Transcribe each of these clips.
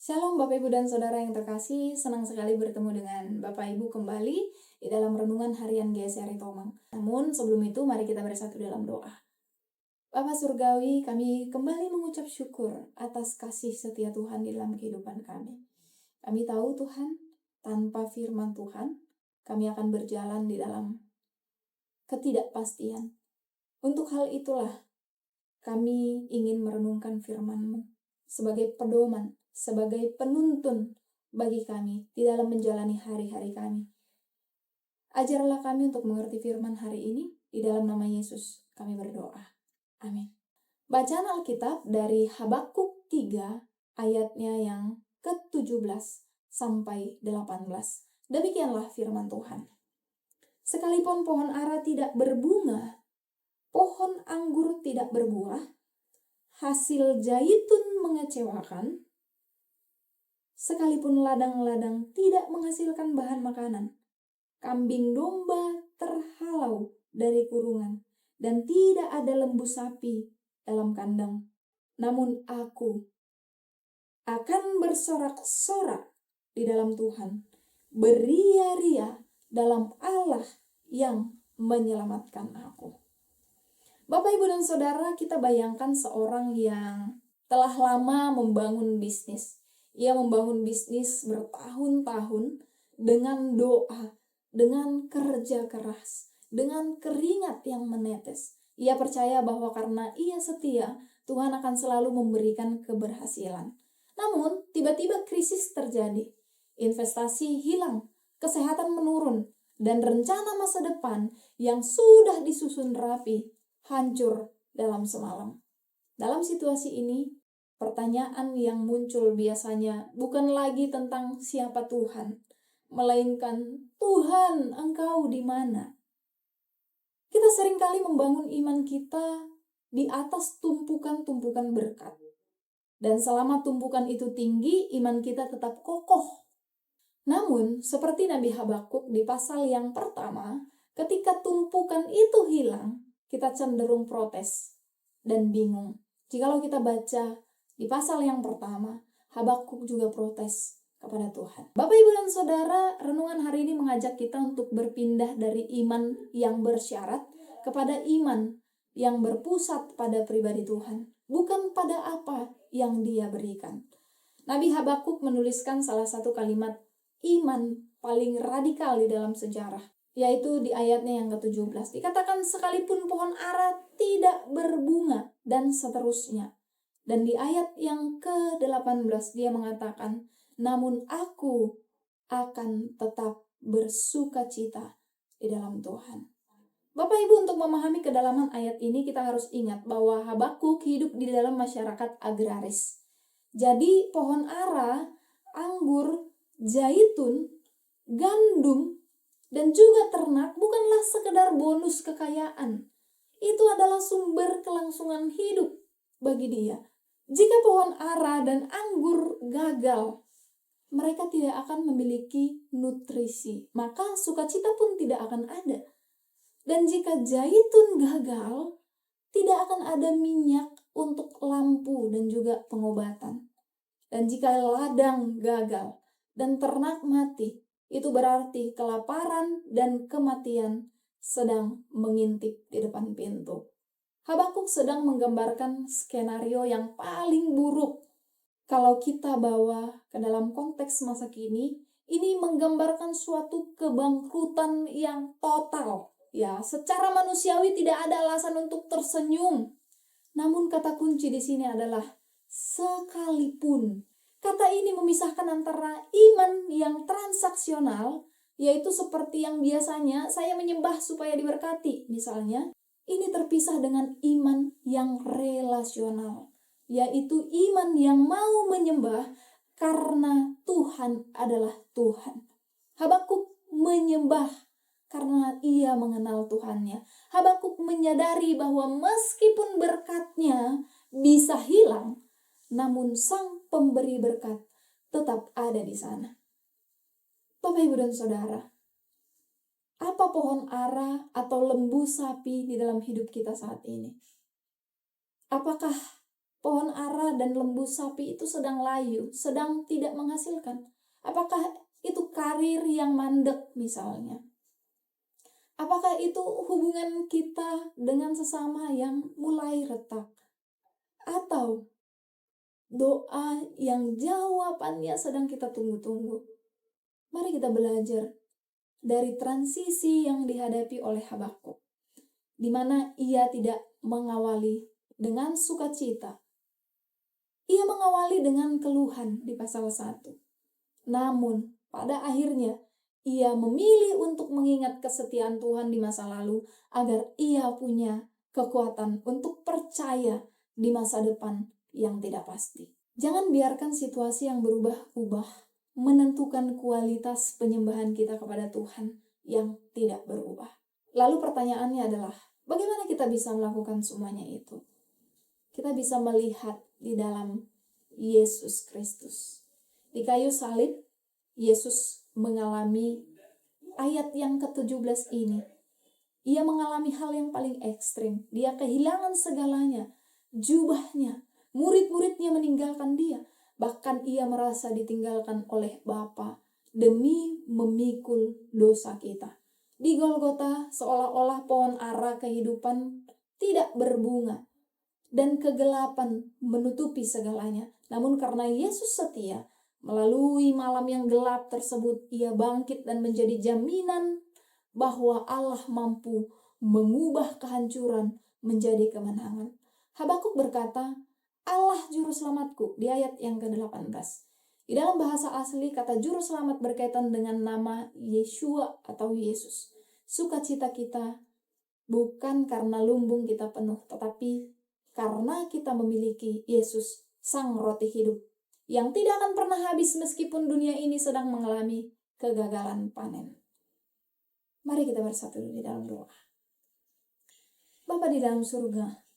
Shalom Bapak Ibu dan Saudara yang terkasih, senang sekali bertemu dengan Bapak Ibu kembali di dalam renungan harian GSRI Tomang. Namun sebelum itu mari kita bersatu dalam doa. Bapa Surgawi, kami kembali mengucap syukur atas kasih setia Tuhan di dalam kehidupan kami. Kami tahu Tuhan, tanpa firman Tuhan, kami akan berjalan di dalam ketidakpastian. Untuk hal itulah kami ingin merenungkan firman-Mu sebagai pedoman, sebagai penuntun bagi kami di dalam menjalani hari-hari kami. Ajarlah kami untuk mengerti firman hari ini, di dalam nama Yesus kami berdoa. Amin. Bacaan Alkitab dari Habakuk 3 ayatnya yang ke-17 sampai 18. Demikianlah firman Tuhan. Sekalipun pohon ara tidak berbunga, pohon anggur tidak berbuah, hasil zaitun mengecewakan, sekalipun ladang-ladang tidak menghasilkan bahan makanan, kambing domba terhalau dari kurungan, dan tidak ada lembu sapi dalam kandang. Namun aku akan bersorak-sorak di dalam Tuhan, beria-ria dalam Allah yang menyelamatkan aku. Bapak, Ibu, dan Saudara, kita bayangkan seorang yang telah lama membangun bisnis. Ia membangun bisnis bertahun-tahun dengan doa, dengan kerja keras, dengan keringat yang menetes. Ia percaya bahwa karena ia setia, Tuhan akan selalu memberikan keberhasilan. Namun, tiba-tiba krisis terjadi. Investasi hilang, kesehatan menurun, dan rencana masa depan yang sudah disusun rapi hancur dalam semalam. Dalam situasi ini, pertanyaan yang muncul biasanya bukan lagi tentang siapa Tuhan, melainkan Tuhan, Engkau di mana? Kita seringkali membangun iman kita di atas tumpukan-tumpukan berkat. Dan selama tumpukan itu tinggi, iman kita tetap kokoh. Namun, seperti Nabi Habakuk di pasal yang pertama, ketika tumpukan itu hilang, kita cenderung protes dan bingung. Jikalau kita baca di pasal yang pertama, Habakuk juga protes kepada Tuhan. Bapak, Ibu, dan Saudara, renungan hari ini mengajak kita untuk berpindah dari iman yang bersyarat kepada iman yang berpusat pada pribadi Tuhan, bukan pada apa yang Dia berikan. Nabi Habakuk menuliskan salah satu kalimat iman paling radikal di dalam sejarah, yaitu di ayatnya yang ke-17. Dikatakan sekalipun pohon ara tidak berbunga dan seterusnya. Dan di ayat yang ke-18 dia mengatakan, namun aku akan tetap bersukacita di dalam Tuhan. Bapak, Ibu, untuk memahami kedalaman ayat ini kita harus ingat bahwa Habakuk hidup di dalam masyarakat agraris. Jadi pohon ara, anggur, zaitun, gandum, dan juga ternak bukanlah sekedar bonus kekayaan. Itu adalah sumber kelangsungan hidup bagi dia. Jika pohon ara dan anggur gagal, mereka tidak akan memiliki nutrisi, maka sukacita pun tidak akan ada. Dan jika zaitun gagal, tidak akan ada minyak untuk lampu dan juga pengobatan. Dan jika ladang gagal dan ternak mati, itu berarti kelaparan dan kematian sedang mengintip di depan pintu. Habakuk sedang menggambarkan skenario yang paling buruk. Kalau kita bawa ke dalam konteks masa kini, ini menggambarkan suatu kebangkrutan yang total. Ya, secara manusiawi tidak ada alasan untuk tersenyum. Namun kata kunci di sini adalah sekalipun. Kata ini memisahkan antara iman yang transaksional, yaitu seperti yang biasanya saya menyembah supaya diberkati, misalnya. Ini terpisah dengan iman yang relasional, yaitu iman yang mau menyembah karena Tuhan adalah Tuhan. Habakuk menyembah karena ia mengenal Tuhannya. Habakuk menyadari bahwa meskipun berkatnya bisa hilang, namun Sang Pemberi berkat tetap ada di sana. Bapak, Ibu, dan Saudara, apa pohon ara atau lembu sapi di dalam hidup kita saat ini? Apakah pohon ara dan lembu sapi itu sedang layu, sedang tidak menghasilkan? Apakah itu karir yang mandek misalnya? Apakah itu hubungan kita dengan sesama yang mulai retak? Atau doa yang jawabannya sedang kita tunggu-tunggu? Mari kita belajar dari transisi yang dihadapi oleh Habakuk, di mana ia tidak mengawali dengan sukacita. Ia mengawali dengan keluhan di pasal 1. Namun, pada akhirnya, ia memilih untuk mengingat kesetiaan Tuhan di masa lalu agar ia punya kekuatan untuk percaya di masa depan yang tidak pasti. Jangan biarkan situasi yang berubah-ubah menentukan kualitas penyembahan kita kepada Tuhan yang tidak berubah. Lalu pertanyaannya adalah, bagaimana kita bisa melakukan semuanya itu? Kita bisa melihat di dalam Yesus Kristus. Di kayu salib, Yesus mengalami ayat yang ke-17 ini. Ia mengalami hal yang paling ekstrim. Dia kehilangan segalanya, jubahnya, murid-muridnya meninggalkan dia. Bahkan ia merasa ditinggalkan oleh Bapa demi memikul dosa kita. Di Golgota seolah-olah pohon ara kehidupan tidak berbunga dan kegelapan menutupi segalanya. Namun karena Yesus setia, melalui malam yang gelap tersebut, ia bangkit dan menjadi jaminan bahwa Allah mampu mengubah kehancuran menjadi kemenangan. Habakuk berkata, Allah juru selamatku, di ayat yang ke-18. Di dalam bahasa asli, kata juru selamat berkaitan dengan nama Yeshua atau Yesus. Sukacita kita bukan karena lumbung kita penuh, tetapi karena kita memiliki Yesus, Sang Roti Hidup, yang tidak akan pernah habis meskipun dunia ini sedang mengalami kegagalan panen. Mari kita bersatu di dalam doa. Bapa di dalam surga,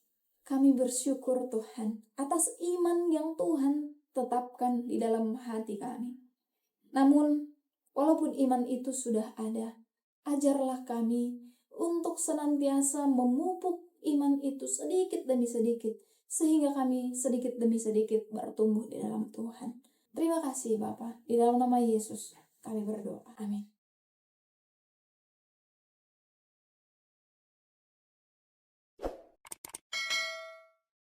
kami bersyukur Tuhan atas iman yang Tuhan tetapkan di dalam hati kami. Namun, walaupun iman itu sudah ada, ajarlah kami untuk senantiasa memupuk iman itu sedikit demi sedikit, sehingga kami sedikit demi sedikit bertumbuh di dalam Tuhan. Terima kasih Bapa, di dalam nama Yesus kami berdoa. Amin.